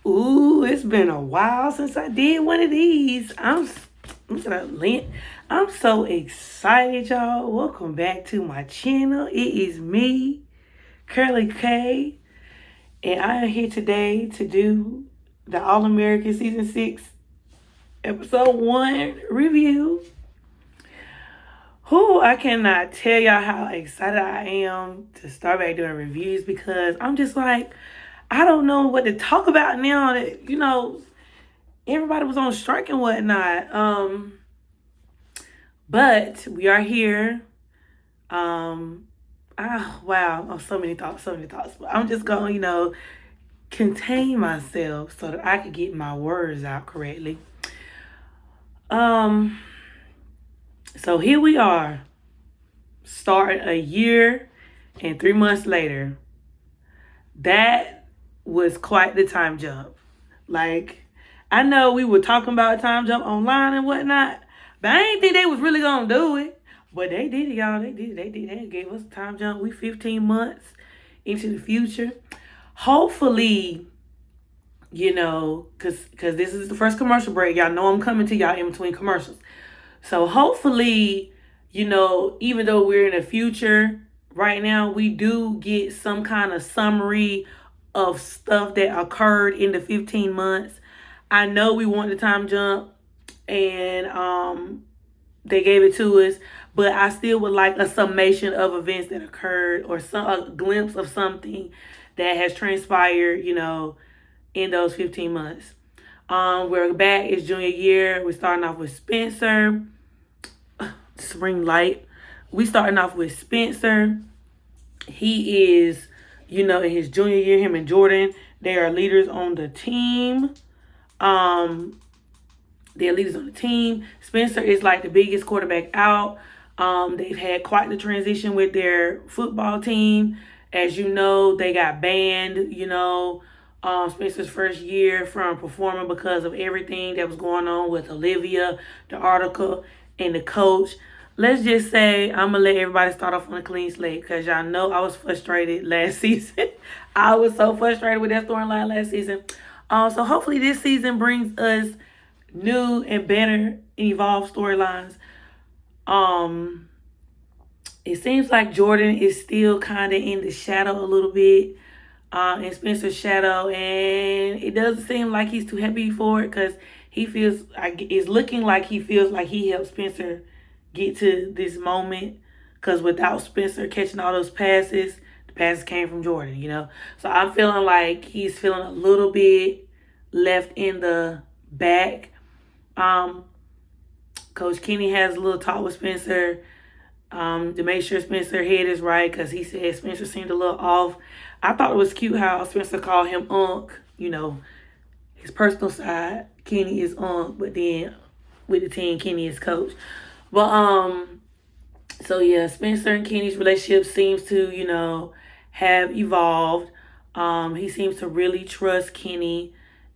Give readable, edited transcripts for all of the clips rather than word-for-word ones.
Ooh, it's been a while since I did one of these. Look at that link. I'm so excited, y'all. Welcome back to my channel. It is me, Curly K, and I am here today to do the All American Season 6, Episode 1 review. I cannot tell y'all how excited I am to start back doing reviews because I'm just like, I don't know what to talk about now that, everybody was on strike and whatnot. But we are here. Wow. Oh, so many thoughts, so many thoughts. But I'm just going, contain myself so that I could get my words out correctly. So here we are, starting a year and 3 months later. That was quite the time jump. Like, I know we were talking about time jump online and whatnot, but I didn't think they was really gonna do it. But they did it, y'all. They did. They gave us a time jump. We 15 months into the future. Hopefully, cause this is the first commercial break. Y'all know I'm coming to y'all in between commercials. So hopefully, even though we're in the future right now, we do get some kind of summary of stuff that occurred in the 15 months. I know we want the time jump and they gave it to us, but I still would like a summation of events that occurred or a glimpse of something that has transpired, in those 15 months. We're back. It's junior year. We're starting off with Spencer. Spring light. We starting off with Spencer. He is, in his junior year, him and Jordan, they are leaders on the team. They're leaders on the team. Spencer is like the biggest quarterback out. They've had quite the transition with their football team. As you know, they got banned, Spencer's first year from performing because of everything that was going on with Olivia, the article, and the coach. Let's just say I'm going to let everybody start off on a clean slate because y'all know I was frustrated last season. I was so frustrated with that storyline last season. So hopefully this season brings us new and better evolved storylines. It seems like Jordan is still kind of in the shadow a little bit, in Spencer's shadow, and it doesn't seem like he's too happy for it because he feels like it's looking like he feels like he helped Spencer get to this moment because without Spencer catching all those passes, the passes came from Jordan, So I'm feeling like he's feeling a little bit left in the back. Coach Kenny has a little talk with Spencer to make sure Spencer's head is right because he said Spencer seemed a little off. I thought it was cute how Spencer called him Unc, his personal side. Kenny is Unc, but then with the team, Kenny is coach. But so yeah, Spencer and Kenny's relationship seems to, have evolved. He seems to really trust Kenny.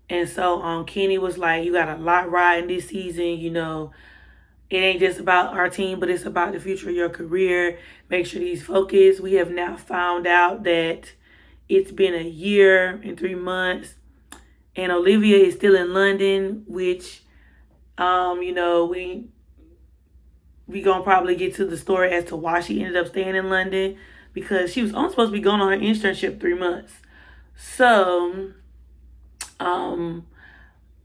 And so Kenny was like, you got a lot riding this season, it ain't just about our team, but it's about the future of your career. Make sure he's focused. We have now found out that it's been a year and 3 months. And Olivia is still in London, which, we gonna probably get to the story as to why she ended up staying in London because she was only supposed to be going on her internship 3 months. So,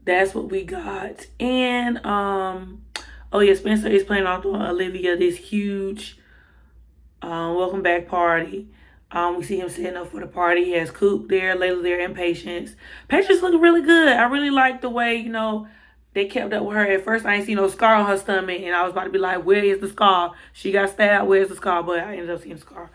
that's what we got. And, oh yeah, Spencer is planning on throwing Olivia this huge welcome back party. We see him setting up for the party. He has Coop there, Layla there, and Patience. Patience looking really good. I really like the way, they kept up with her. At first, I ain't seen no scar on her stomach, and I was about to be like, where is the scar? She got stabbed, where's the scar? But I ended up seeing the scar.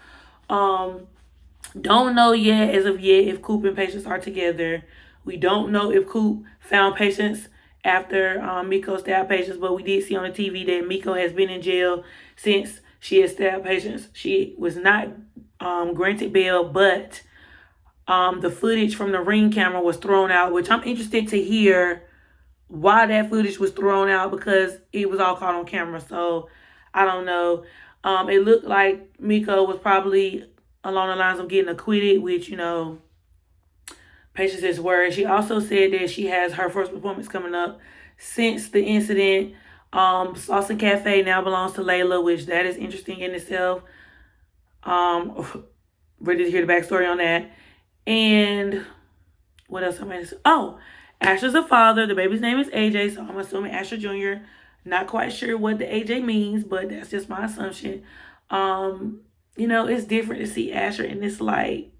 Don't know yet, as of yet, if Coop and Patience are together. We don't know if Coop found Patience after Miko stabbed Patience, but we did see on the TV that Miko has been in jail since she had stabbed Patience. She was not granted bail, but the footage from the Ring camera was thrown out, which I'm interested to hear why that footage was thrown out because it was all caught on camera. So I don't know. It looked like Miko was probably along the lines of getting acquitted, which, Patience's word. She also said that she has her first performance coming up since the incident. Sauce and Cafe now belongs to Layla, which that is interesting in itself. Ready to hear the backstory on that. And what else am I saying? Oh, Asher's a father. The baby's name is AJ, so I'm assuming Asher Jr. Not quite sure what the AJ means, but that's just my assumption. It's different to see Asher in this light,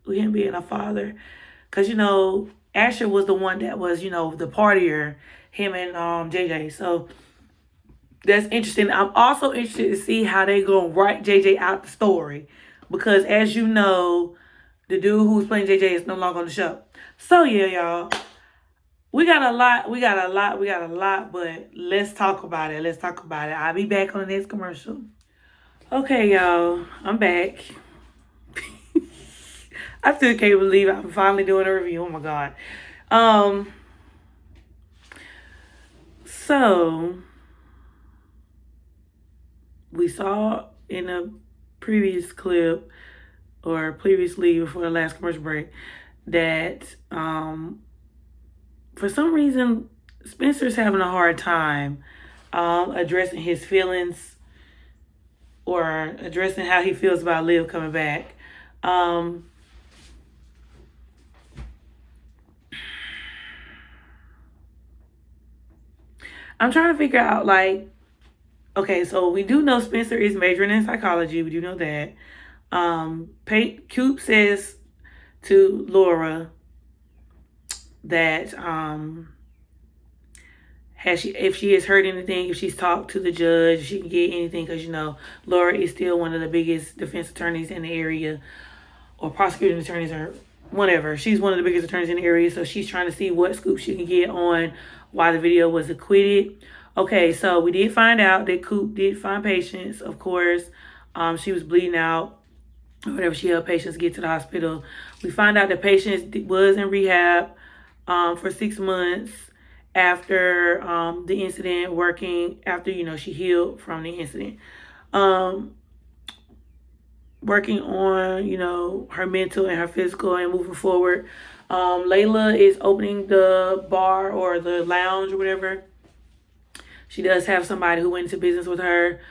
with him being a father. Because, Asher was the one that was, the partier, him and JJ. So that's interesting. I'm also interested to see how they gonna write JJ out the story. Because as you know, the dude who's playing JJ is no longer on the show. So yeah, y'all. We got a lot, but let's talk about it. I'll be back on the next commercial. Okay, y'all. I'm back. I still can't believe I'm finally doing a review. Oh my God. So we saw in a previous clip or previously before the last commercial break that for some reason Spencer's having a hard time addressing his feelings or addressing how he feels about Liv coming back. I'm trying to figure out, okay, so we do know Spencer is majoring in psychology. We do know that. Coop says to Laura that if she has heard anything, if she's talked to the judge, she can get anything, because Laura is still one of the biggest defense attorneys in the area, or prosecuting attorneys, or whatever. She's one of the biggest attorneys in the area, so she's trying to see what scoop she can get on why the video was acquitted. Okay, so we did find out that Coop did find Patience, of course. She was bleeding out, or whatever. She helped Patience get to the hospital. We find out that Patience was in rehab for 6 months after the incident, after, she healed from the incident. Working on, her mental and her physical and moving forward. Layla is opening the bar or the lounge or whatever. She does have somebody who went into business with her.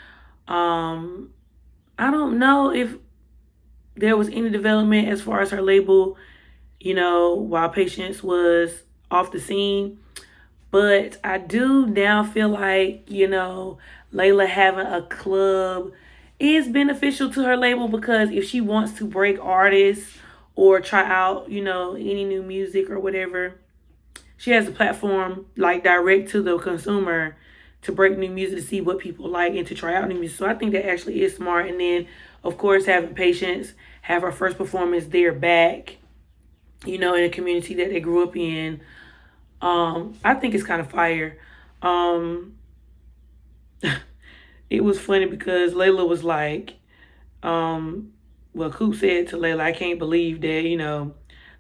I don't know if there was any development as far as her label, while Patience was off the scene. But I do now feel like, Layla having a club is beneficial to her label, because if she wants to break artists or try out, any new music or whatever, she has a platform direct to the consumer to break new music, to see what people like and to try out new music. So I think that actually is smart. And then, of course, having Patience have her first performance there back, in a community that they grew up in, I think it's kind of fire. It was funny because Layla was like, Coop said to Layla, I can't believe that,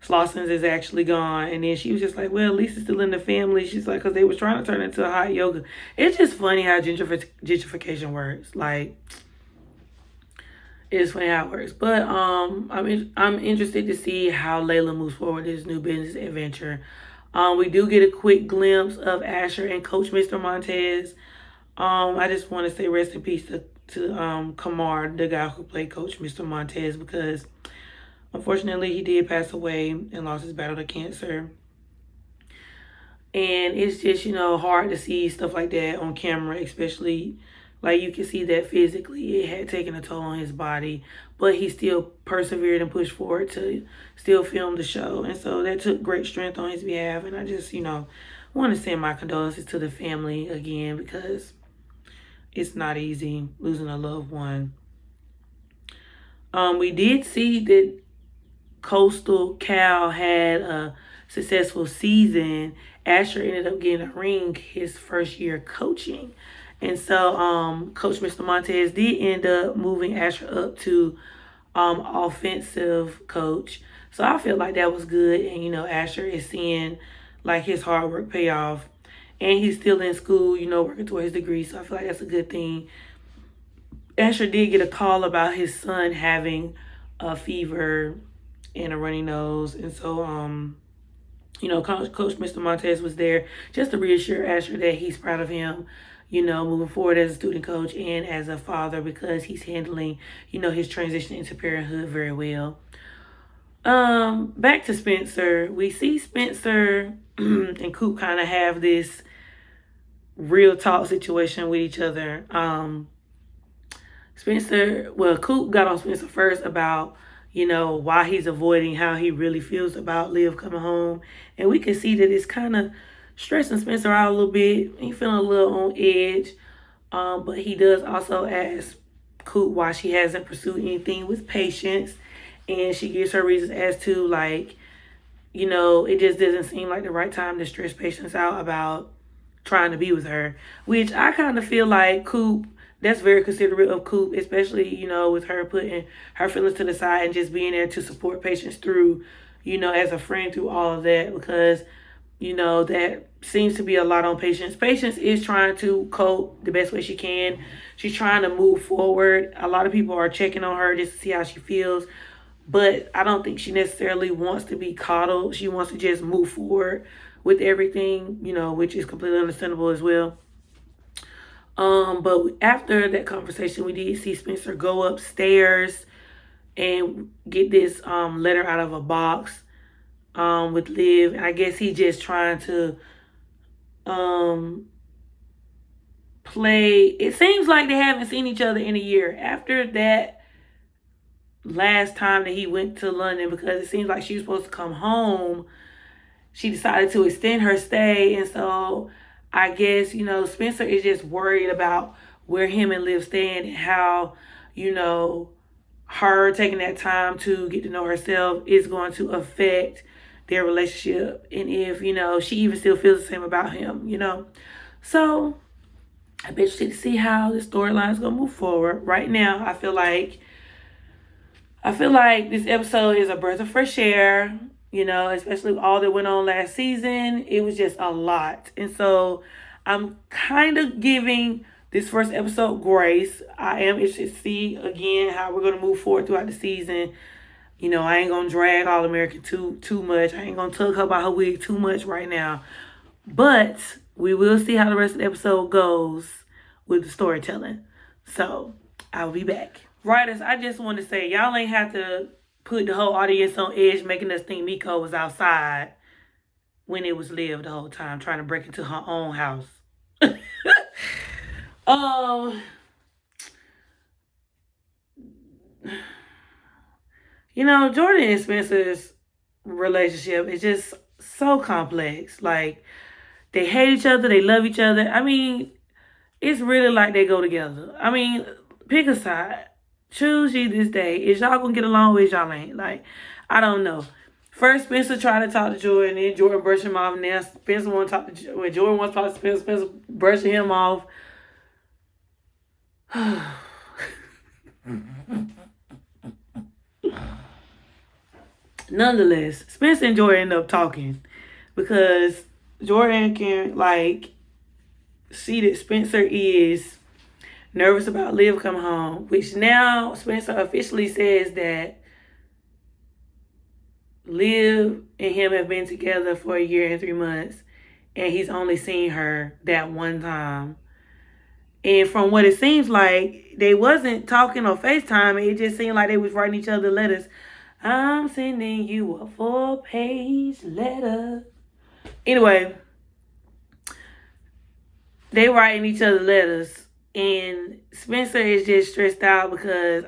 Slossons is actually gone. And then she was just like, well, at least it's still in the family. She's like, because they was trying to turn it into a hot yoga. It's just funny how gentrification works. It's funny how it works. But I'm interested to see how Layla moves forward this new business adventure. We do get a quick glimpse of Asher and Coach Mr. Montez. I just want to say rest in peace to Kamar, the guy who played Coach Mr. Montez, because unfortunately he did pass away and lost his battle to cancer. And it's just, hard to see stuff like that on camera, especially you can see that physically it had taken a toll on his body, but he still persevered and pushed forward to still film the show. And so that took great strength on his behalf. And I just, want to send my condolences to the family again, because it's not easy losing a loved one. We did see that Coastal Cal had a successful season. Asher ended up getting a ring his first year coaching. And so Coach Mr. Montez did end up moving Asher up to offensive coach. So I feel like that was good. And, Asher is seeing his hard work pay off. And he's still in school, working toward his degree. So I feel like that's a good thing. Asher did get a call about his son having a fever and a runny nose. And so, Coach Mr. Montez was there just to reassure Asher that he's proud of him, moving forward as a student coach and as a father, because he's handling, his transition into parenthood very well. Back to Spencer. We see Spencer and Coop kind of have this real talk situation with each other. Coop got on Spencer first about, why he's avoiding how he really feels about Liv coming home. And we can see that it's kind of stressing Spencer out a little bit. He's feeling a little on edge. But he does also ask Coop why she hasn't pursued anything with Patience. And she gives her reasons as to, like, it just doesn't seem like the right time to stress Patience out about trying to be with her. Which I kind of feel like Coop, that's very considerate of Coop, especially, with her putting her feelings to the side and just being there to support Patience through, as a friend through all of that, because, that seems to be a lot on Patience. Patience is trying to cope the best way she can. She's trying to move forward. A lot of people are checking on her just to see how she feels, but I don't think she necessarily wants to be coddled. She wants to just move forward with everything, which is completely understandable as well. But after that conversation, we did see Spencer go upstairs and get this letter out of a box with Liv. And I guess he's just trying to play. It seems like they haven't seen each other in a year. After that last time that he went to London, because it seems like she was supposed to come home, she decided to extend her stay. And so I guess, Spencer is just worried about where him and Liv stand and how, her taking that time to get to know herself is going to affect their relationship. And if, she even still feels the same about him, So I bet you to see how the storyline is going to move forward. Right now, I feel like this episode is a breath of fresh air. Especially with all that went on last season. It was just a lot. And so I'm kind of giving this first episode grace. I am interested to see, again, how we're going to move forward throughout the season. I ain't going to drag All-American too much. I ain't going to tug her by her wig too much right now. But we will see how the rest of the episode goes with the storytelling. So I'll be back. Writers, I just want to say, y'all ain't have to put the whole audience on edge, making us think Miko was outside when it was Liv the whole time, trying to break into her own house. Jordan and Spencer's relationship is just so complex. Like, they hate each other, they love each other. I mean, it's really like they go together. I mean, pick a side. Choose ye this day. Is y'all gonna get along or is y'all ain't? Like, I don't know. First, Spencer tried to talk to Jordan, and then Jordan brushed him off. Now Spencer want to talk to when Jordan wants to talk to Spencer. Spencer brushing him off. Nonetheless, Spencer and Jordan end up talking because Jordan can see that Spencer is nervous about Liv coming home, which now Spencer officially says that Liv and him have been together for a year and 3 months, and he's only seen her that one time. And from what it seems like, they wasn't talking on FaceTime. It just seemed like they was writing each other letters. I'm sending you a 4-page letter. Anyway, they writing each other letters. And Spencer is just stressed out because,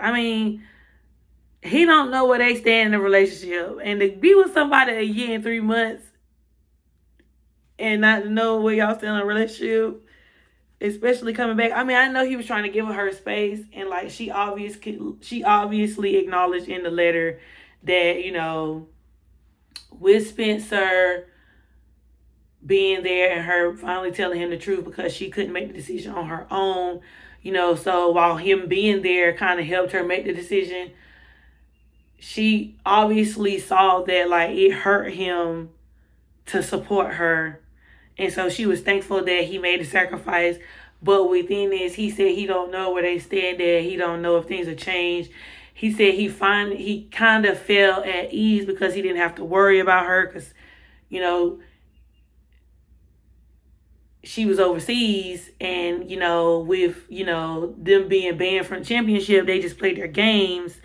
he don't know where they stand in the relationship. And to be with somebody a year and 3 months and not to know where y'all stand in a relationship, especially coming back. I know he was trying to give her space, and she obviously acknowledged in the letter that, with Spencer being there and her finally telling him the truth because she couldn't make the decision on her own, so while him being there kind of helped her make the decision, she obviously saw that it hurt him to support her. And so she was thankful that he made the sacrifice. But within this, he said he don't know where they stand at. He don't know if things have changed. he said he kind of felt at ease because he didn't have to worry about her because, you know, she was overseas, and with them being banned from the championship, they just played their games,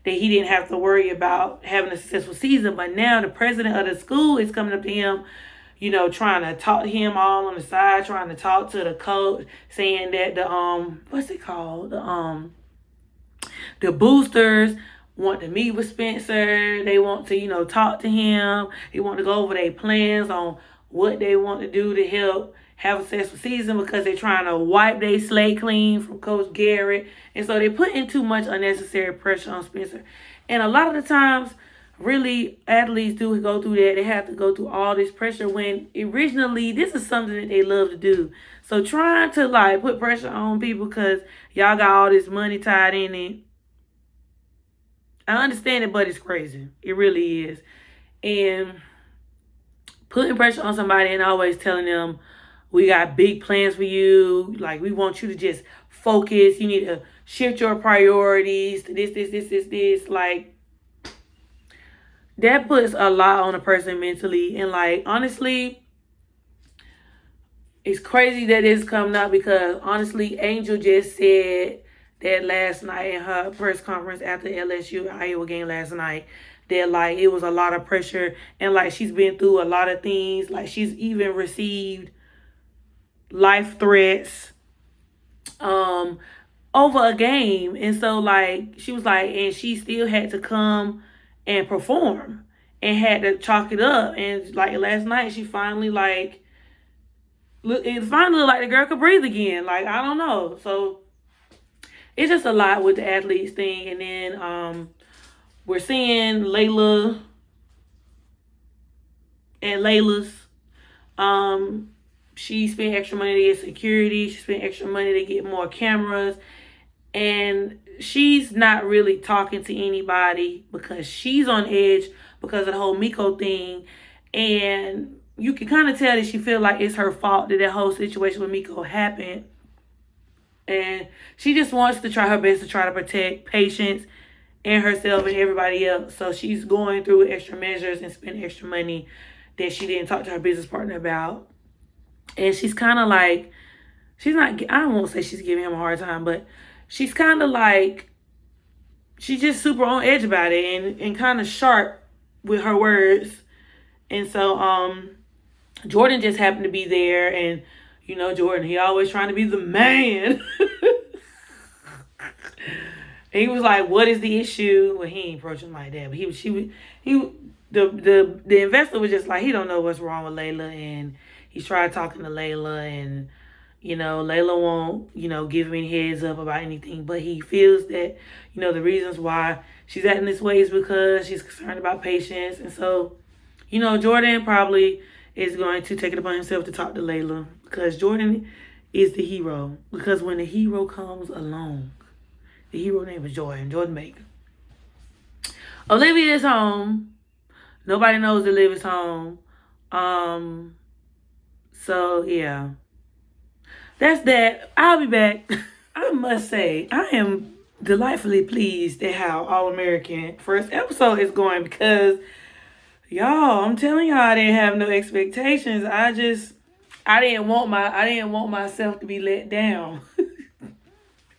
that he didn't have to worry about having a successful season. But now the president of the school is coming up to him, trying to talk to him all on the side, trying to talk to the coach, saying that what's it called, the boosters want to meet with Spencer. They want to, talk to him. They want to go over their plans on what they want to do to help have a successful season, because they're trying to wipe their slate clean from Coach Garrett. And so they're putting too much unnecessary pressure on Spencer. And a lot of the times, really, athletes do go through that. They have to go through all this pressure when originally this is something that they love to do. So trying to put pressure on people because y'all got all this money tied in it, I understand it, but it's crazy. It really is. And putting pressure on somebody and always telling them, we got big plans for you. We want you to just focus. You need to shift your priorities to this. That puts a lot on a person mentally. And honestly, it's crazy that it's coming up because honestly, Angel just said that last night in her press conference after the LSU Iowa game last night, that it was a lot of pressure, and she's been through a lot of things. She's even received life threats over a game. And so she was and she still had to come and perform and had to chalk it up. And last night she finally it finally looked like the girl could breathe again. I don't know. So it's just a lot with the athletes thing. And then we're seeing Layla and Layla's. She spent extra money to get security. She spent extra money to get more cameras. And she's not really talking to anybody because she's on edge because of the whole Miko thing. And you can kind of tell that she feels like it's her fault that whole situation with Miko happened. And she just wants to try her best to try to protect patients and herself and everybody else. So she's going through extra measures and spending extra money that she didn't talk to her business partner about. And she's kind of she's not, I won't say she's giving him a hard time, but she's kind of she's just super on edge about it and kind of sharp with her words. And so Jordan just happened to be there, and Jordan, he always trying to be the man. And he was like, what is the issue? Well, he ain't approaching like that, but the investor was just he don't know what's wrong with Layla, and he's tried talking to Layla, and Layla won't give him any heads up about anything, but he feels that the reasons why she's acting this way is because she's concerned about patients. And so Jordan probably is going to take it upon himself to talk to Layla, because Jordan is the hero. Because when the hero comes along, the hero name is Jordan Baker. Olivia is home. Nobody knows Olivia's home. So yeah, that's that. I'll be back. I must say, I am delightfully pleased at how All American first episode is going, because y'all, I'm telling y'all, I didn't have no expectations. I didn't want myself to be let down.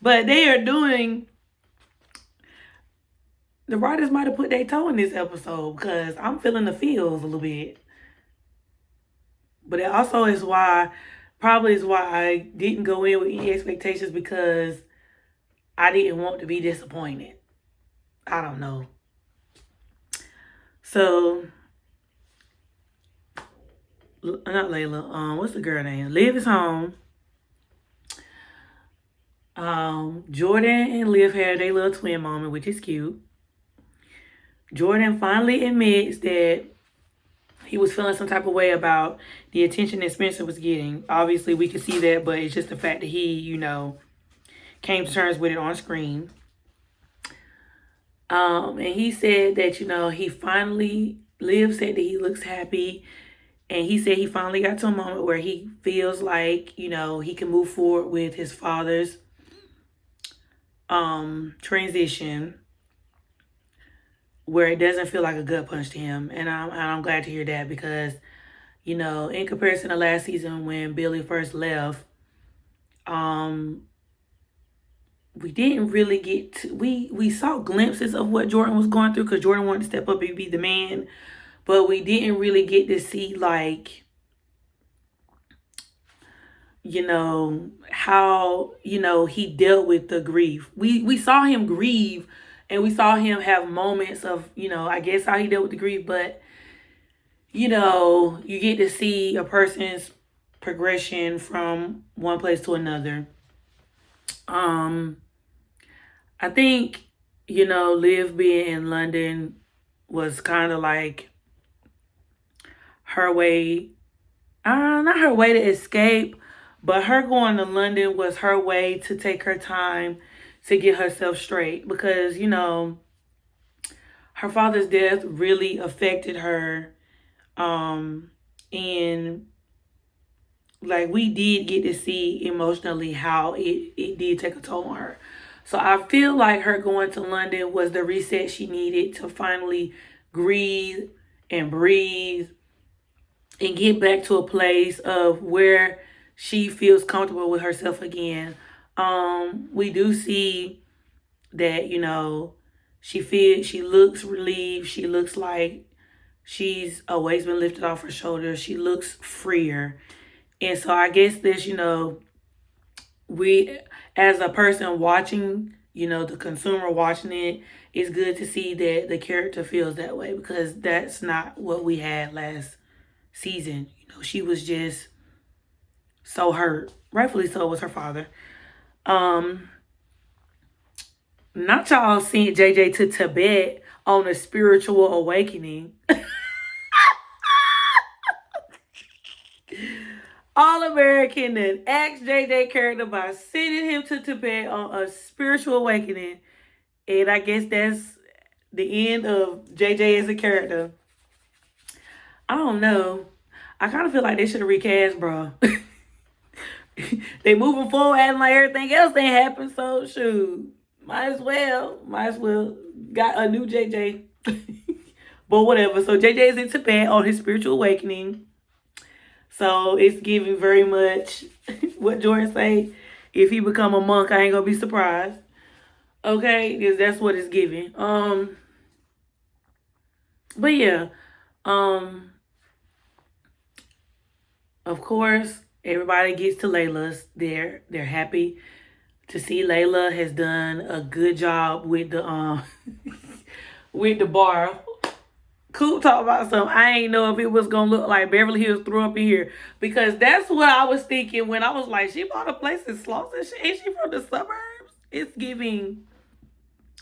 But they are doing, the writers might have put their toe in this episode, because I'm feeling the feels a little bit. But it also is probably why I didn't go in with any expectations, because I didn't want to be disappointed. I don't know. So, not Layla. What's the girl name? Liv is home. Jordan and Liv had their little twin moment, which is cute. Jordan finally admits that he was feeling some type of way about the attention that Spencer was getting. Obviously, we can see that, but it's just the fact that he, came to terms with it on screen. And he said that, he finally, Liv said that he looks happy. And he said he finally got to a moment where he feels like, he can move forward with his father's transition. where it doesn't feel like a gut punch to him. And I'm glad to hear that because, in comparison to last season when Billy first left, um, we didn't really get to, we saw glimpses of what Jordan was going through because Jordan wanted to step up and be the man, but we didn't really get to see like, how, he dealt with the grief. We saw him grieve and we saw him have moments of, I guess how he dealt with the grief, but you get to see a person's progression from one place to another. I think, Liv being in London was kind of like her way, not her way to escape, but her going to London was her way to take her time to get herself straight because, her father's death really affected her. And like we did get to see emotionally how it did take a toll on her. So I feel like her going to London was the reset she needed to finally grieve and breathe and get back to a place of where she feels comfortable with herself again. We do see that, she looks relieved. She looks like she's always been lifted off her shoulders. She looks freer. And so I guess this, we as a person watching, the consumer watching it, it's good to see that the character feels that way because that's not what we had last season. She was just so hurt. Rightfully so was her father. Not y'all sent JJ to Tibet on a spiritual awakening. All American and asked JJ character by sending him to Tibet on a spiritual awakening. And I guess that's the end of JJ as a character. I don't know. I kind of feel like they should have recast, bro. They moving forward acting like everything else ain't happened, so shoot. Might as well got a new JJ. But whatever. So JJ is in Tibet on his spiritual awakening. So it's giving very much what Jordan say. If he become a monk, I ain't gonna be surprised. Okay, because that's what it's giving. But yeah, of course, everybody gets to Layla's. They're happy to see Layla has done a good job with the with the bar. Coop talk about something. I ain't know if it was gonna look like Beverly Hills threw up in here because that's what I was thinking when I was like, she bought a place in Slauson. Ain't she from the suburbs? It's giving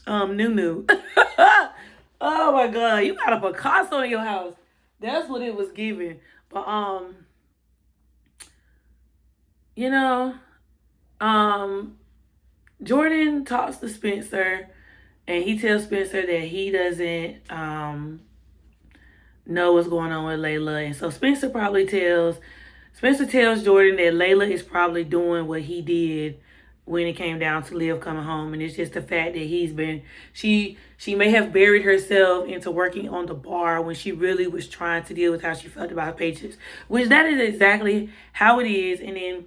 new. Oh my god, you got a Picasso in your house. That's what it was giving. But you know, Jordan talks to Spencer and he tells Spencer that he doesn't know what's going on with Layla. And so Spencer tells Jordan that Layla is probably doing what he did when it came down to Liv coming home. And it's just the fact that she may have buried herself into working on the bar when she really was trying to deal with how she felt about patients, which that is exactly how it is. And then,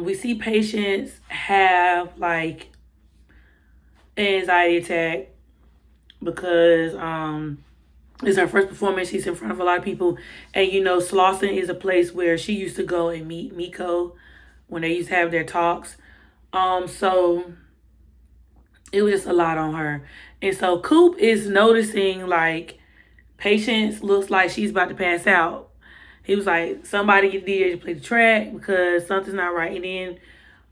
we see patients have like an anxiety attack because it's her first performance. She's in front of a lot of people. And Slauson is a place where she used to go and meet Miko when they used to have their talks. So it was just a lot on her. And so Coop is noticing like Patience looks like she's about to pass out. He was like, somebody get the DJ to play the track because something's not right. And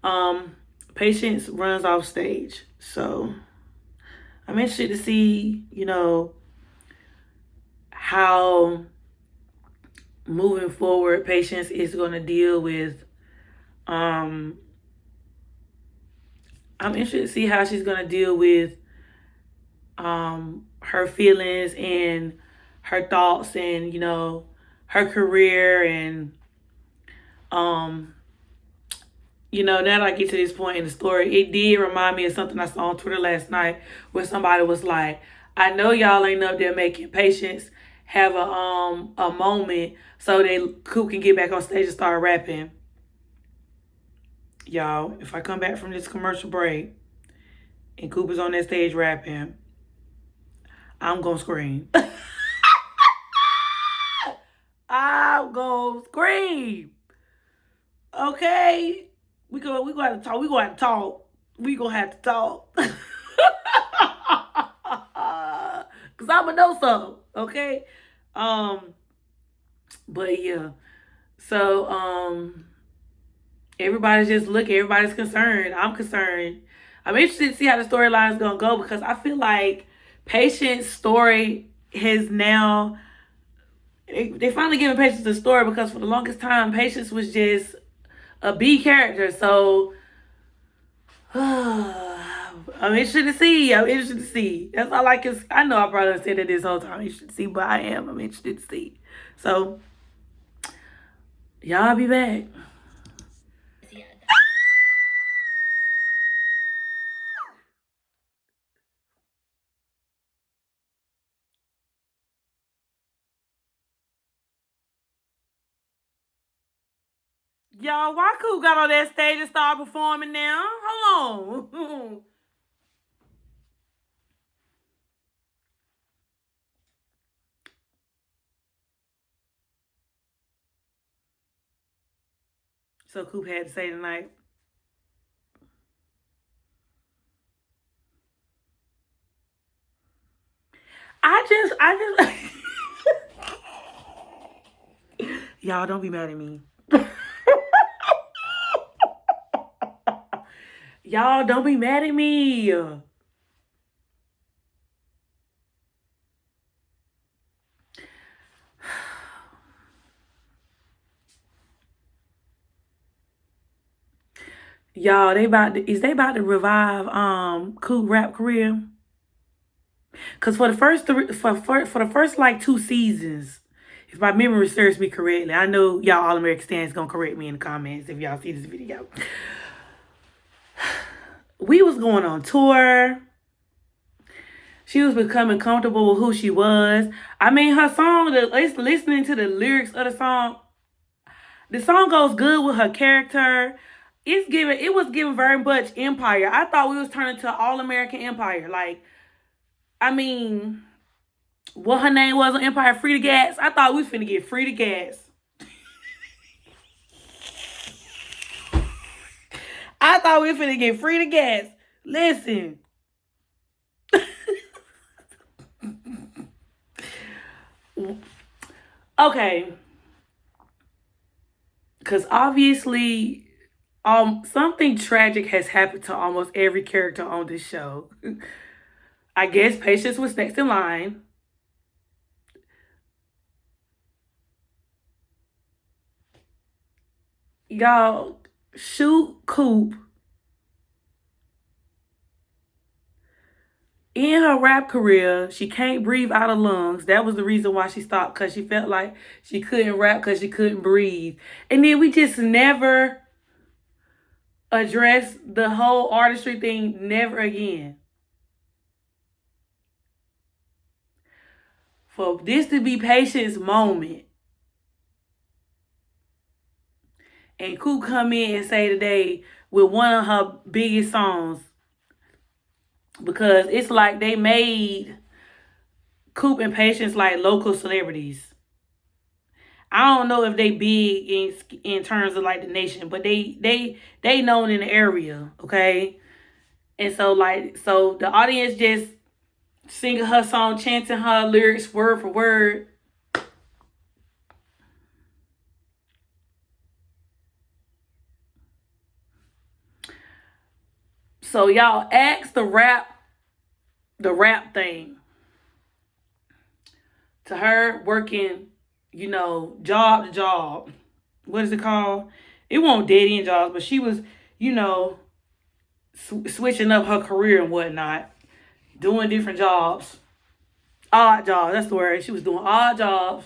then Patience runs off stage. So I'm interested to see, how moving forward Patience is going to deal with. I'm interested to see how she's going to deal with her feelings and her thoughts and, her career and now that I get to this point in the story, it did remind me of something I saw on Twitter last night where somebody was like, I know y'all ain't up there making Patience have a moment so that Coop can get back on stage and start rapping. Y'all, if I come back from this commercial break and Coop is on that stage rapping, I'm gonna scream. I'm gonna scream. Okay? We gonna have to talk. We gonna have to talk. We gonna have to talk. Cause I'ma know something. Okay? Um, but yeah. So everybody's just looking, everybody's concerned. I'm concerned. I'm interested to see how the storyline is gonna go because I feel like Patience story has now they finally giving Patience a story because for the longest time Patience was just a B character. So I'm interested to see. I'm interested to see. That's all I can. I know I probably said it this whole time. I'm interested to see, but I am. I'm interested to see. So y'all be back. Y'all, why Coop got on that stage and started performing now? Hold on. So Coop had to say tonight. I just y'all don't be mad at me. Y'all don't be mad at me. Y'all, they about to revive Coop rap career? Cause for the first for the first like 2 seasons, if my memory serves me correctly, I know y'all All American stands gonna correct me in the comments if y'all see this video. We was going on tour. She was becoming comfortable with who she was. I mean, her song, listening to the lyrics of the song goes good with her character. It was giving very much Empire. I thought we was turning to All American Empire. Like, I mean, what her name was on Empire, Free to Gas. I thought we was finna get free to gas. I thought we was finna get free to gas. Listen. Okay. Cause obviously, something tragic has happened to almost every character on this show. I guess Patience was next in line. Y'all, shoot Coop in her rap career. She can't breathe out of lungs. That was the reason why she stopped, because she felt like she couldn't rap because she couldn't breathe. And then we just never addressed the whole artistry thing, never again. For this to be Patience's moment, and Coop come in and say today with one of her biggest songs, because it's like they made Coop and Patience like local celebrities. I don't know if they big in terms of like the nation, but they known in the area, okay? And so the audience just singing her song, chanting her lyrics word for word. So y'all ask the rap thing to her working, job to job. What is it called? It won't dead end jobs, but she was, switching up her career and whatnot, doing different jobs, odd jobs. That's the word. She was doing odd jobs,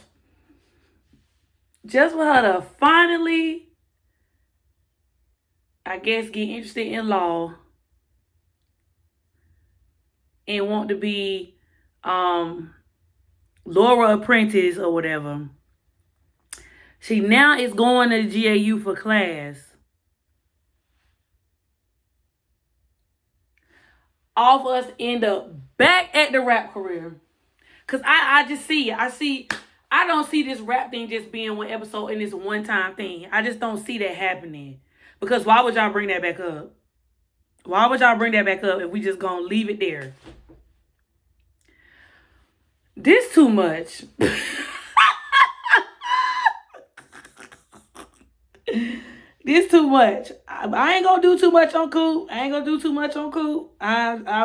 just for her to finally I guess, get interested in law and want to be Laura apprentice or whatever. She now is going to GAU for class. All of us end up back at the rap career. Cause I just see it. I don't see this rap thing just being one episode and this one time thing. I just don't see that happening. Because why would y'all bring that back up? Why would y'all bring that back up if we just gonna leave it there? This too much. This too much. I ain't gonna do too much on Coop.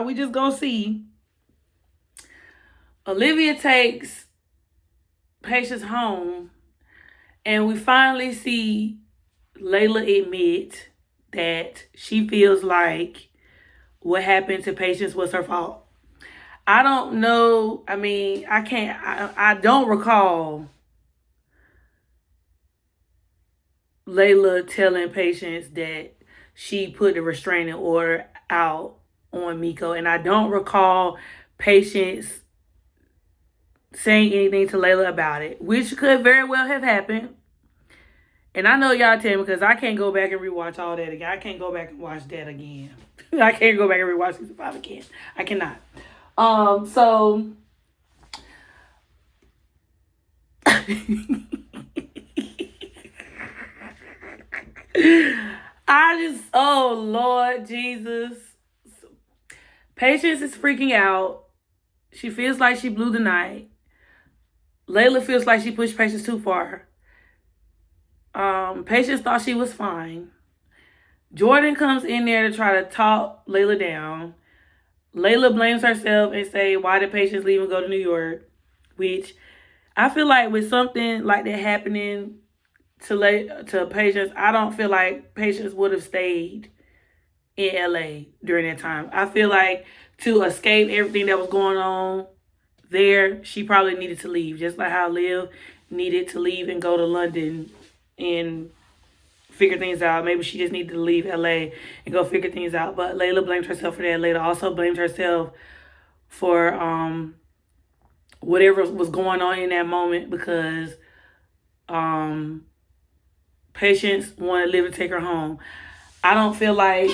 We just gonna see. Olivia takes Patience home, and we finally see Layla admit that she feels like what happened to Patience was her fault. I don't know. I mean, I don't recall Layla telling Patience that she put the restraining order out on Miko, and I don't recall Patience saying anything to Layla about it, which could very well have happened. And I know y'all tell me because I can't go back and rewatch all that again. I can't go back and watch that again. I can't go back and rewatch season 5 again. I cannot. So oh Lord Jesus. Patience is freaking out. She feels like she blew the night. Layla feels like she pushed Patience too far. Patience thought she was fine. Jordan comes in there to try to talk Layla down. Layla blames herself and say, why did Patience leave and go to New York? Which I feel like with something like that happening to Patience, I don't feel like Patience would have stayed in LA during that time. I feel like to escape everything that was going on there, she probably needed to leave. Just like how Liv needed to leave and go to London and figure things out. Maybe she just needed to leave LA and go figure things out. But Layla blamed herself for that. Layla also blamed herself for whatever was going on in that moment because Patience wanted Liv to take her home. I don't feel like,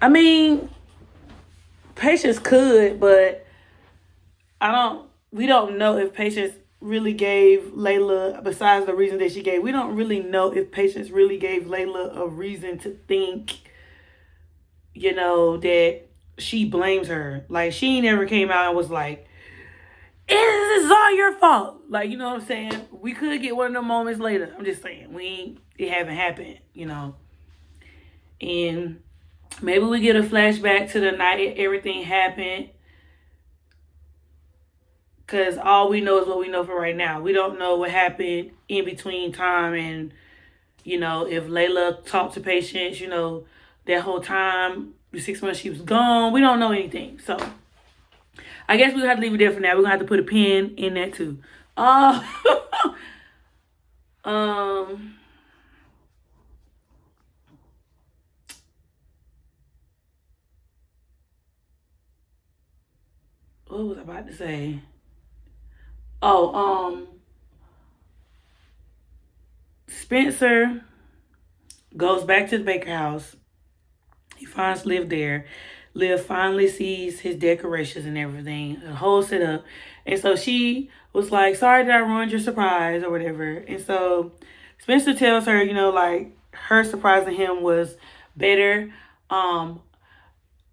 I mean, Patience could, but we don't know if Patience really gave Layla, besides the reason that she gave, we don't really know if Patience really gave Layla a reason to think, that she blames her. Like, she never came out and was like, this is all your fault. Like, you know what I'm saying? We could get one of them moments later. I'm just saying, it haven't happened, And maybe we get a flashback to the night everything happened. Because all we know is what we know for right now. We don't know what happened in between time and, if Layla talked to Patience, that whole time, the 6 months she was gone. We don't know anything. So, I guess we'll have to leave it there for now. We're going to have to put a pin in that too. What was I about to say? Spencer goes back to the Baker house. He finds Liv there. Liv finally sees his decorations and everything, the whole setup. And so she was like, sorry that I ruined your surprise or whatever. And so Spencer tells her, like her surprising him was better. I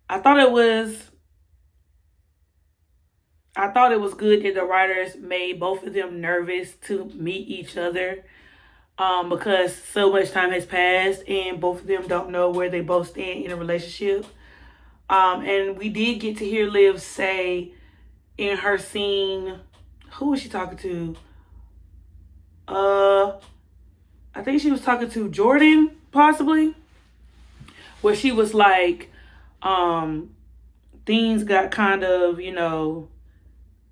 thought it was good that the writers made both of them nervous to meet each other. Because so much time has passed and both of them don't know where they both stand in a relationship. And we did get to hear Liv say in her scene, who was she talking to? I think she was talking to Jordan, possibly. Where she was like, things got kind of,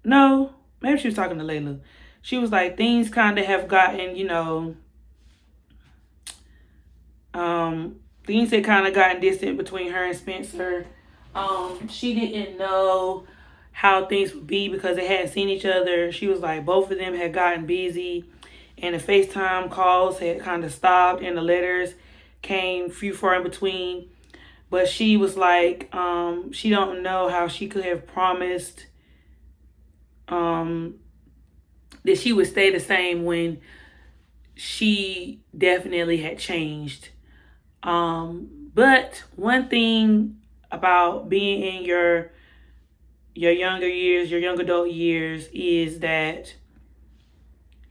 no, maybe she was talking to Layla. She was like, things kind of have gotten, things had kind of gotten distant between her and Spencer. She didn't know how things would be because they hadn't seen each other. She was like, both of them had gotten busy, and the FaceTime calls had kind of stopped, and the letters came few far in between. But she was like, she don't know how she could have promised that she would stay the same when she definitely had changed. But one thing about being in your younger years, your young adult years, is that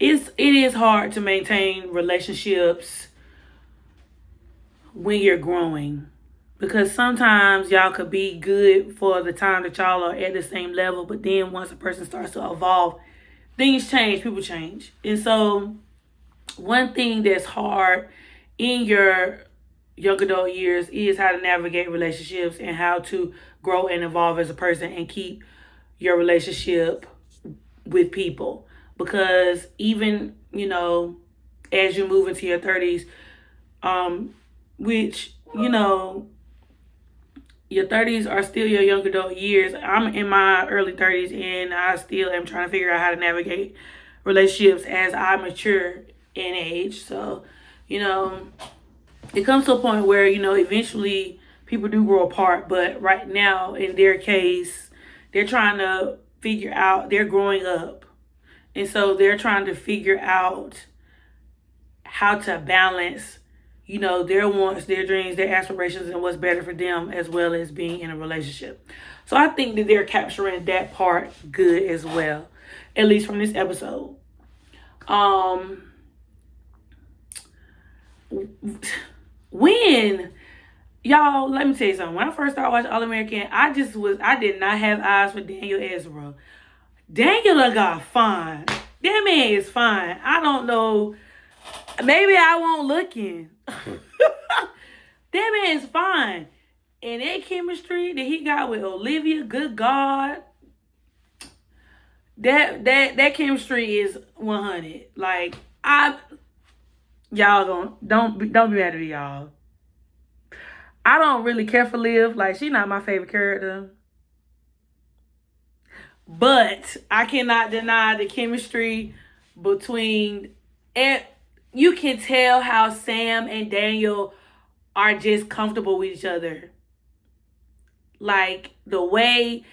it is hard to maintain relationships when you're growing, because sometimes y'all could be good for the time that y'all are at the same level, but then once a person starts to evolve, things change, people change. And so one thing that's hard in your young adult years is how to navigate relationships and how to grow and evolve as a person and keep your relationship with people. Because even, as you move into your 30s, which, your 30s are still your young adult years. I'm in my early 30s and I still am trying to figure out how to navigate relationships as I mature in age. So, it comes to a point where, eventually people do grow apart. But right now, in their case, they're trying to figure out, they're growing up. And so they're trying to figure out how to balance, their wants, their dreams, their aspirations, and what's better for them, as well as being in a relationship. So I think that they're capturing that part good as well, at least from this episode. When y'all, let me tell you something. When I first started watching All American, I did not have eyes for Daniel Ezra. Daniel done got fine. That man is fine. I don't know. Maybe I won't looking. That man is fine. And that chemistry that he got with Olivia, good God. That chemistry is 100. Like, y'all don't be mad at me, y'all. I don't really care for Liv. Like, she's not my favorite character. But I cannot deny the chemistry between, and you can tell how Sam and Daniel are just comfortable with each other. Like, the way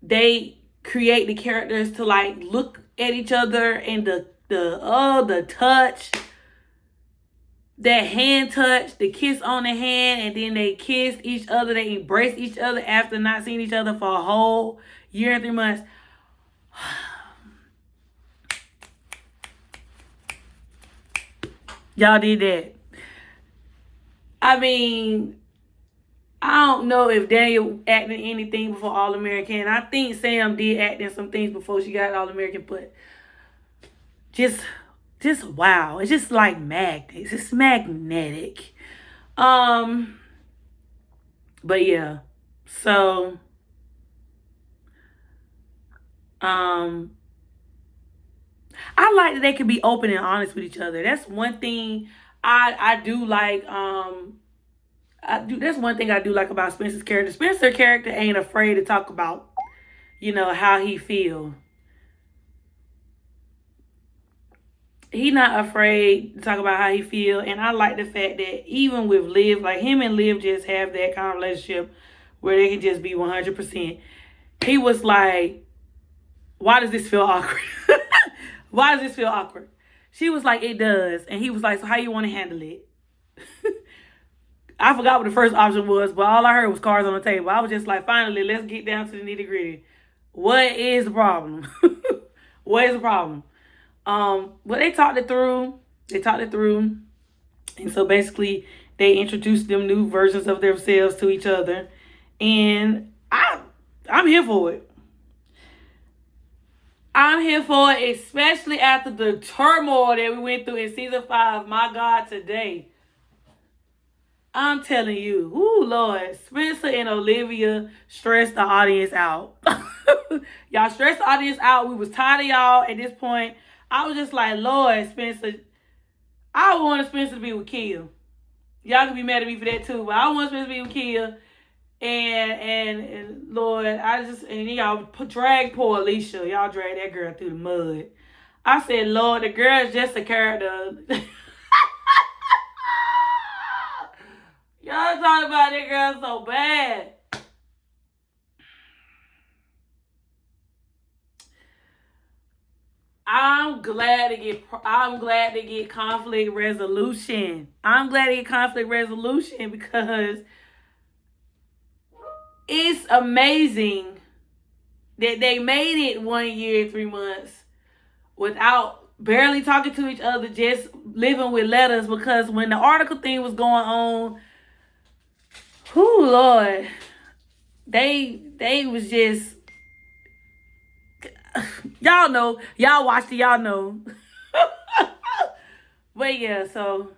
they create the characters to like look at each other, and the touch, that hand touch, the kiss on the hand, and then they kiss each other, they embrace each other after not seeing each other for a whole year and 3 months. Y'all did that. I mean, I don't know if Daniel acted in anything before All American. I think Sam did act in some things before she got All American, but just wow. It's just like magnets. It's magnetic. But yeah. So I like that they can be open and honest with each other. That's one thing I do like. That's one thing I do like about Spencer's character. Spencer's character ain't afraid to talk about, how he feel. He not afraid to talk about how he feel. And I like the fact that even with Liv, like him and Liv just have that kind of relationship where they can just be 100%. He was like, why does this feel awkward? Why does this feel awkward? She was like, it does. And he was like, so how you want to handle it? I forgot what the first option was, but all I heard was cards on the table. I was just like, finally, let's get down to the nitty gritty. What is the problem? What is the problem? But they talked it through. And so basically they introduced them new versions of themselves to each other. And I'm here for it. I'm here for it, especially after the turmoil that we went through in season 5. My God, today. I'm telling you, ooh, Lord, Spencer and Olivia stressed the audience out. Y'all stressed the audience out. We was tired of y'all at this point. I was just like, Lord, Spencer, I wanted Spencer to be with Kill. Y'all can be mad at me for that too, but I want supposed to be with Kia. And Lord, y'all drag poor Alicia. Y'all drag that girl through the mud. I said, Lord, the girl is just a character. Y'all talking about that girl so bad. I'm glad to get conflict resolution. I'm glad to get conflict resolution because it's amazing that they made it 1 year and 3 months without barely talking to each other, just living with letters. Because when the article thing was going on, whoo Lord, they was just y'all know, y'all watched it, y'all know. But yeah, so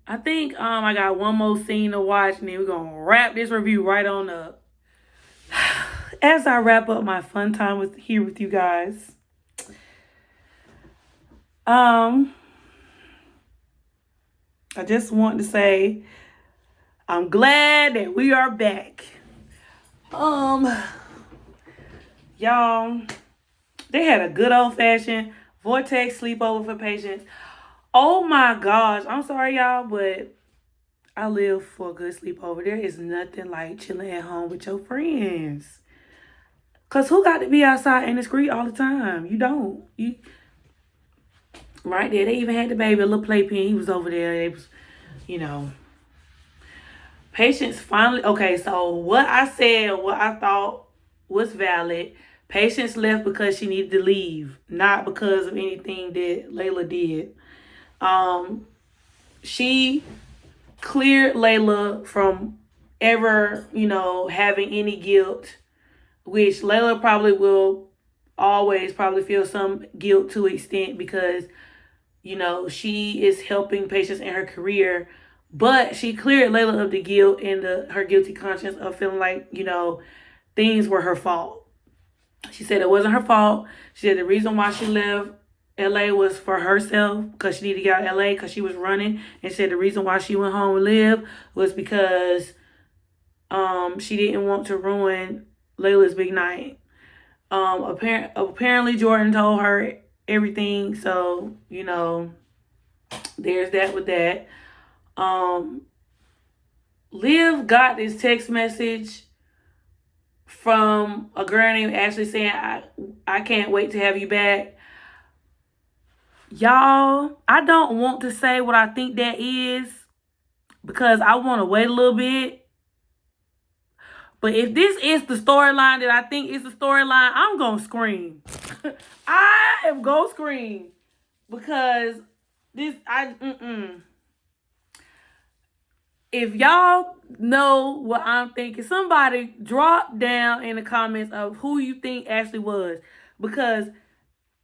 I think I got one more scene to watch, and then we're gonna wrap this review right on up. As I wrap up my fun time here with you guys, I just want to say I'm glad that we are back. Y'all, they had a good old fashioned vortex sleepover for patients. Oh my gosh, I'm sorry y'all, but I live for a good sleepover. There is nothing like chilling at home with your friends. Cause who got to be outside in the street all the time? You don't. You right there. They even had the baby, a little playpen. He was over there. It was, Patients finally. Okay, so what I said, what I thought was valid. Patients left because she needed to leave, not because of anything that Layla did. She cleared Layla from ever, having any guilt, which Layla probably will always probably feel some guilt to an extent because, she is helping patients in her career. But she cleared Layla of the guilt and her guilty conscience of feeling like, things were her fault. She said it wasn't her fault. She said the reason why she left LA was for herself because she needed to get out of LA because she was running. And she said the reason why she went home and lived was because she didn't want to ruin Layla's big night. Apparently Jordan told her everything. So, there's that with that. Liv got this text message from a girl named Ashley saying, I can't wait to have you back. Y'all, I don't want to say what I think that is because I want to wait a little bit. But if this is the storyline that I think is the storyline, I'm going to scream. I am going to scream because if y'all know what I'm thinking, somebody drop down in the comments of who you think Ashley was. Because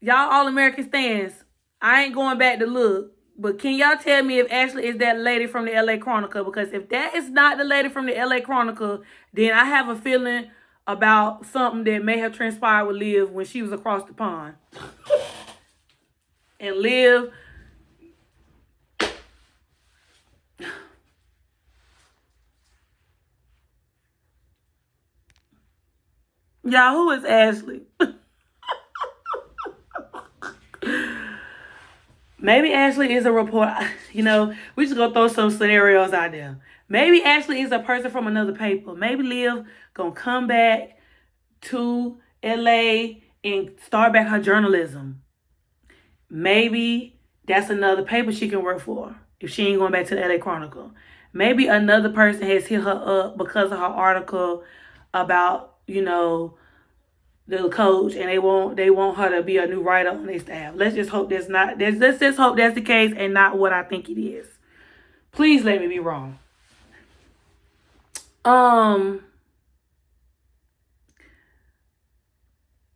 y'all All American stands, I ain't going back to look. But can y'all tell me if Ashley is that lady from the LA Chronicle? Because if that is not the lady from the LA Chronicle, then I have a feeling about something that may have transpired with Liv when she was across the pond. And Liv... Y'all, who is Ashley? Maybe Ashley is a reporter. We just gonna throw some scenarios out there. Maybe Ashley is a person from another paper. Maybe Liv gonna come back to LA and start back her journalism. Maybe that's another paper she can work for if she ain't going back to the LA Chronicle. Maybe another person has hit her up because of her article about, the coach, and they want her to be a new writer on their staff. Let's just hope let's just hope that's the case and not what I think it is. Please let me be wrong.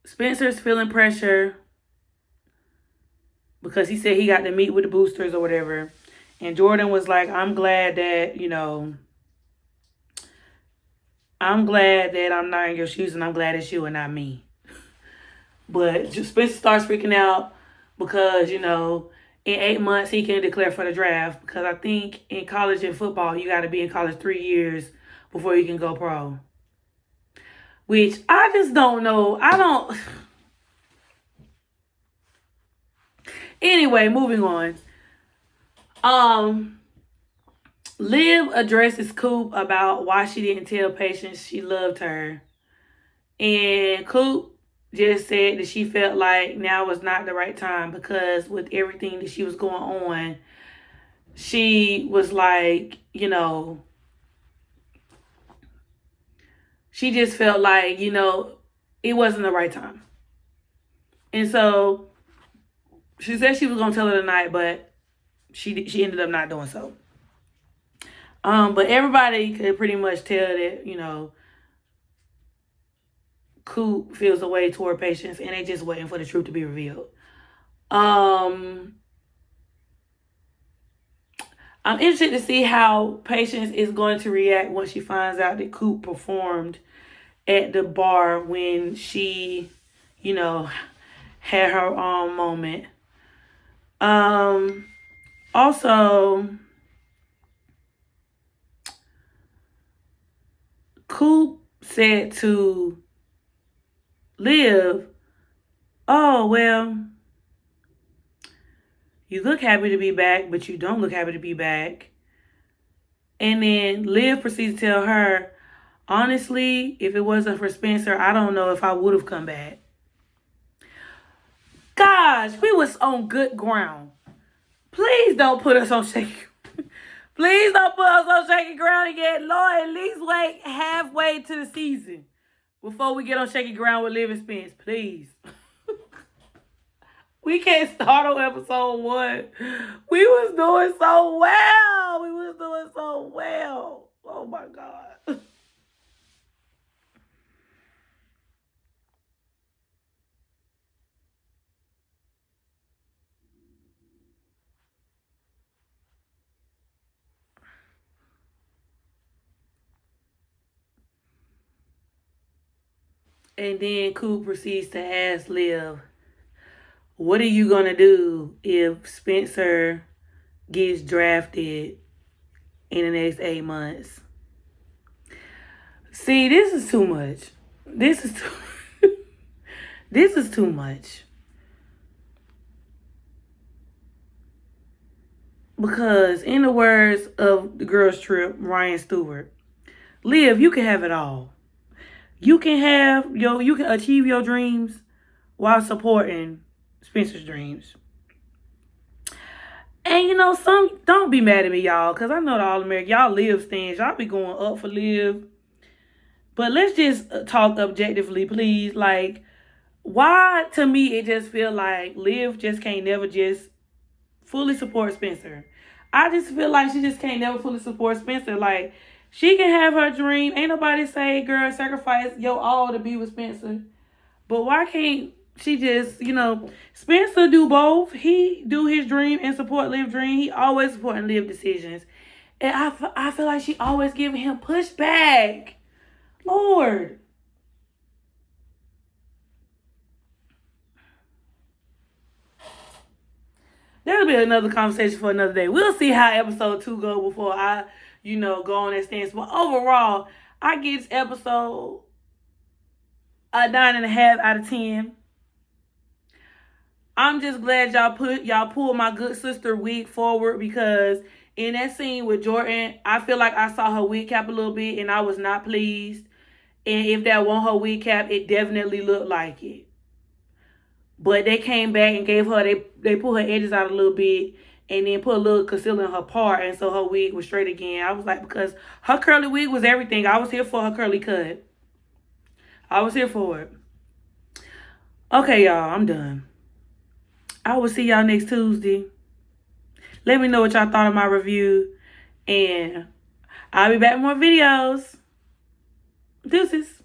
Spencer's feeling pressure because he said he got to meet with the boosters or whatever. And Jordan was like, I'm glad that, I'm glad that I'm not in your shoes and I'm glad it's you and not me. But Spencer starts freaking out because, in 8 months he can declare for the draft, because I think in college and football you got to be in college 3 years before you can go pro. Which I just don't know. I don't. Anyway, moving on. Liv addresses Coop about why she didn't tell Patience she loved her. And Coop just said that she felt like now was not the right time, because with everything that she was going on, she was like, she just felt like, it wasn't the right time. And so she said she was going to tell her tonight, but she ended up not doing so. But everybody could pretty much tell that, Coop feels a way toward Patience, and they just waiting for the truth to be revealed. I'm interested to see how Patience is going to react once she finds out that Coop performed at the bar when she, had her own moment. Also, Coop said to Liv, "Oh, well, you look happy to be back, but you don't look happy to be back." And then Liv proceeds to tell her, "Honestly, if it wasn't for Spencer, I don't know if I would have come back." Gosh, we was on good ground. Please don't put us on shaky. Please don't put us on shaky ground again. Lord, at least wait halfway to the season before we get on shaky ground with Liv and Spence. Please. We can't start on episode 1. We was doing so well. Oh my God. And then Coop proceeds to ask Liv, "What are you going to do if Spencer gets drafted in the next 8 months?" See, this is too much. This is too much. Because in the words of the girls trip, Ryan Stewart, Liv, you can have it all. You can achieve your dreams while supporting Spencer's dreams. And don't be mad at me, y'all, because I know the All-American, y'all Liv stands, y'all be going up for Liv. But let's just talk objectively, please. Like, why, to me, it just feel like Liv just can't never just fully support Spencer. I just feel like she just can't never fully support Spencer. Like, she can have her dream. Ain't nobody say, girl, sacrifice your all to be with Spencer. But why can't she just, Spencer do both. He do his dream and support Liv's dream. He always supporting Liv decisions. And I feel like she always giving him pushback. Lord. That'll be another conversation for another day. We'll see how episode 2 go before I, go on that stance. But overall, I give this episode a 9.5 out of 10. I'm just glad y'all pulled my good sister wig forward, because in that scene with Jordan, I feel like I saw her wig cap a little bit and I was not pleased. And if that wasn't her wig cap, it definitely looked like it. But they came back and gave her, they pulled her edges out a little bit and then put a little concealer in her part, and so her wig was straight again. I was like, because her curly wig was everything. I was here for her curly cut. I was here for it. Okay, y'all, I'm done. I will see y'all next Tuesday. Let me know what y'all thought of my review, and I'll be back with more videos. Deuces.